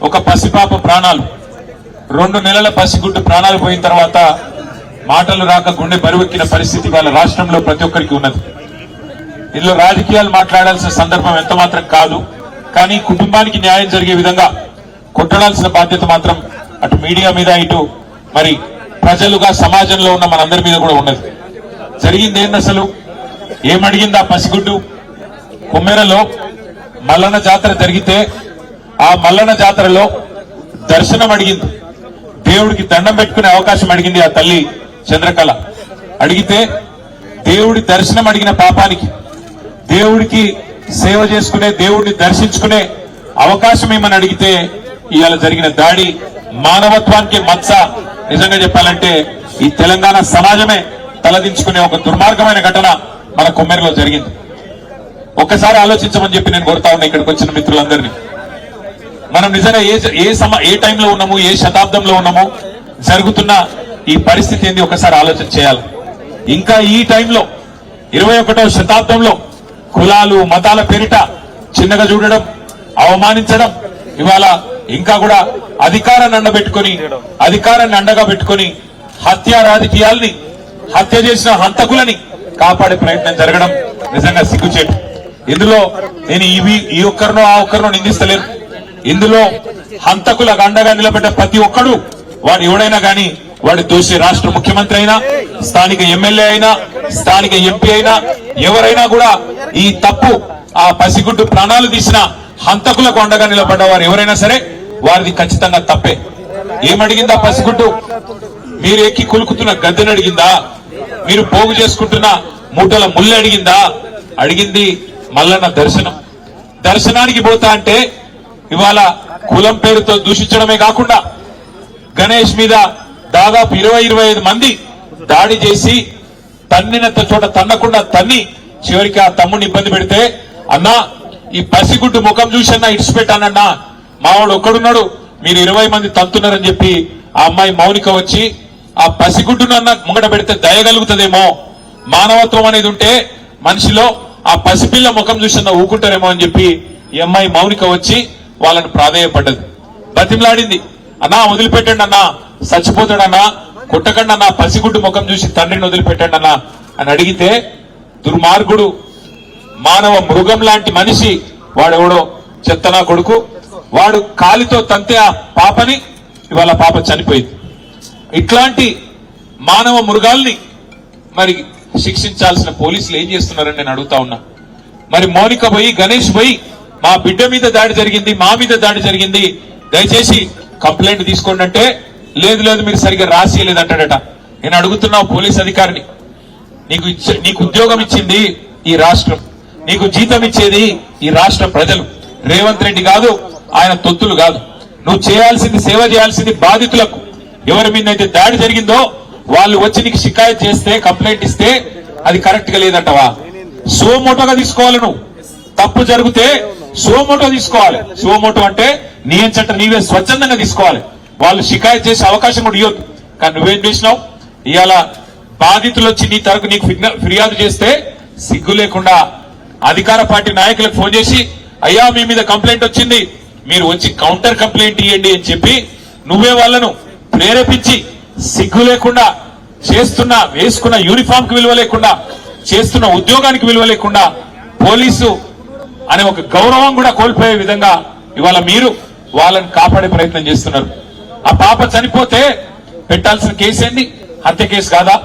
ఒక పసిపాప ప్రాణాలు 2 నెలల పసిగుడ్డు ప్రాణాలు పోయిన తర్వాత మాటలు రాక గుండె బరువెక్కిన పరిస్థితి వాళ్ళ రాష్ట్రంలో ప్రతి ఒక్కరికి ఉన్నది. ఇందులో రాజకీయాలు మాట్లాడాల్సిన సందర్భం ఎంత మాత్రం కాదు. కానీ కుటుంబానికి న్యాయం జరిగే విధంగా కొట్టడాల్సిన బాధ్యత మాత్రం అటు మీడియా మీద ఇటు మరి ప్రజలుగా సమాజంలో ఉన్న మనందరి మీద కూడా ఉన్నది. జరిగింది ఏంది అసలు? ఏమడిగింది ఆ పసిగుడ్డు? కొమ్మెరలో మల్లన్న జాతర జరిగితే ఆ మల్లన్న జాతరలో దర్శనం అడిగింది. దేవుడికి దండం పెట్టుకునే అవకాశం అడిగింది ఆ తల్లి చంద్రకళ. అడిగితే దేవుడి దర్శనం అడిగిన పాపానికి, దేవుడికి సేవ చేసుకునే, దేవుడిని దర్శించుకునే అవకాశం ఏమని అడిగితే ఇవాళ జరిగిన దాడి మానవత్వానికి మచ్చ. నిజంగా చెప్పాలంటే ఈ తెలంగాణ సమాజమే తలదించుకునే ఒక దుర్మార్గమైన ఘటన మన కొమ్మెరలో జరిగింది. ఒక్కసారి ఆలోచించమని చెప్పి నేను కోరుతా ఉన్నా ఇక్కడికి వచ్చిన మిత్రులందరినీ. మనం నిజంగా ఏ టైంలో ఉన్నాము, ఏ శతాబ్దంలో ఉన్నాము, జరుగుతున్న ఈ పరిస్థితి ఏంది ఒకసారి ఆలోచన చేయాలి. ఇంకా ఈ టైంలో 21వ శతాబ్దంలో కులాలు మతాల పేరిట చిన్నగా చూడడం, అవమానించడం, ఇవాళ ఇంకా కూడా అధికారాన్ని అండగా పెట్టుకుని హత్య రాజకీయాల్ని, హత్య చేసిన హంతకులని కాపాడే ప్రయత్నం జరగడం నిజంగా సిగ్గుచేటు. ఇందులో నేను ఈ ఒక్కరినో ఆ ఒక్కరినో నిందిస్తలేను. ఇందులో హంతకులకు అండగా నిలబడ్డ ప్రతి ఒక్కడు, వాడు ఎవడైనా గాని, వాడి దోషి రాష్ట్ర ముఖ్యమంత్రి అయినా, స్థానిక ఎమ్మెల్యే అయినా, స్థానిక ఎంపీ అయినా, ఎవరైనా కూడా ఈ తప్పు, ఆ పసిగుడ్డు ప్రాణాలు తీసిన హంతకులకు అండగా నిలబడ్డ వారు ఎవరైనా సరే వారిది ఖచ్చితంగా తప్పే. ఏమడిగిందా పసిగుడ్డు? మీరు ఎక్కి కులుకుతున్న గద్దెని అడిగిందా? మీరు పోగు చేసుకుంటున్న మూటల ముళ్ళు అడిగిందా? అడిగింది మల్లన్న దర్శనం. దర్శనానికి పోతా అంటే ఇవాళ కులం పేరుతో దూషించడమే కాకుండా గణేష్ మీద దాదాపు 20-25 మంది దాడి చేసి తన్నినంత చోట తన్నకుండా తన్ని చివరికి ఆ తమ్ముడిని ఇబ్బంది పెడితే, అన్నా ఈ పసిగుడ్డు ముఖం చూసన్నా ఇడిచిపెట్టానన్నా, మావాడు ఒక్కడున్నాడు, మీరు 20 మంది తంతున్నారని చెప్పి ఆ అమ్మాయి మౌనిక వచ్చి ఆ పసిగుడ్డునన్నా ముంగట పెడితే దయగలుగుతుందేమో, మానవత్వం అనేది ఉంటే మనిషిలో ఆ పసిపిల్ల ముఖం చూసన్నా ఊకుంటారేమో అని చెప్పి ఈ అమ్మాయి మౌనిక వచ్చి వాళ్ళని ప్రాధేయపడ్డది, బతిమలాడింది. అన్నా వదిలిపెట్టండి అన్నా, చచ్చిపోతాడన్నా, కొట్టకండి అన్నా, పసిగుడ్డు ముఖం చూసి తండ్రిని వదిలిపెట్టండి అన్నా అని అడిగితే, దుర్మార్గుడు, మానవ మృగం లాంటి మనిషి వాడెవడో చెత్తనా కొడుకు, వాడు కాలితో తంతే ఆ పాపని, ఇవాళ పాప చనిపోయింది. ఇట్లాంటి మానవ మృగాల్ని మరి శిక్షించాల్సిన పోలీసులు ఏం చేస్తున్నారని నేను అడుగుతా ఉన్నా. మరి మౌనిక పోయి, గణేష్ పోయి, మా బిడ్డ మీద దాడి జరిగింది, మా మీద దాడి జరిగింది, దయచేసి కంప్లైంట్ తీసుకోండి అంటే, లేదు మీరు సరిగ్గా రాసియలేదంటాడట. నేను అడుగుతున్నా పోలీస్ అధికారిని, నీకు ఉద్యోగం ఇచ్చింది ఈ రాష్ట్రం, నీకు జీతం ఇచ్చేది ఈ రాష్ట్ర ప్రజలు, రేవంత్ రెడ్డి కాదు, ఆయన తొత్తులు కాదు. నువ్వు చేయాల్సింది, సేవ చేయాల్సింది బాధితులకు. ఎవరి మీద అయితే దాడి జరిగిందో వాళ్ళు వచ్చి నీకు షికాయత్ చేస్తే, కంప్లైంట్ ఇస్తే అది కరెక్ట్ గా లేదంటవా? సోమోటోగా తీసుకోవాలి. నువ్వు తప్పు జరిగితే సోమోటో తీసుకోవాలి. సోమోటో అంటే నీ అంచట నీవే స్వచ్ఛందంగా తీసుకోవాలి. వాళ్ళు షికాయత్ చేసే అవకాశం కూడా ఇవ్వద్దు. కానీ నువ్వేం చేసినావు? ఇవాళ బాధితులు వచ్చి నీ తరపు నీకు ఫిర్యాదు చేస్తే సిగ్గు లేకుండా అధికార పార్టీ నాయకులకు ఫోన్ చేసి, అయ్యా మీ మీద కంప్లైంట్ వచ్చింది, మీరు వచ్చి కౌంటర్ కంప్లైంట్ ఇవ్వండి అని చెప్పి నువ్వే వాళ్ళను ప్రేరేపించి, సిగ్గు లేకుండా చేస్తున్న, వేసుకున్న యూనిఫామ్ కి విలువ లేకుండా, చేస్తున్న ఉద్యోగానికి విలువ లేకుండా, పోలీసు అనే ఒక గౌరవం కూడా కోల్పోయే విధంగా ఇవాళ మీరు వాళ్ళని కాపాడే ప్రయత్నం చేస్తున్నారు. ఆ పాప చనిపోతే పెట్టాల్సిన కేసు ఏంది? హత్య కేసు కాదా?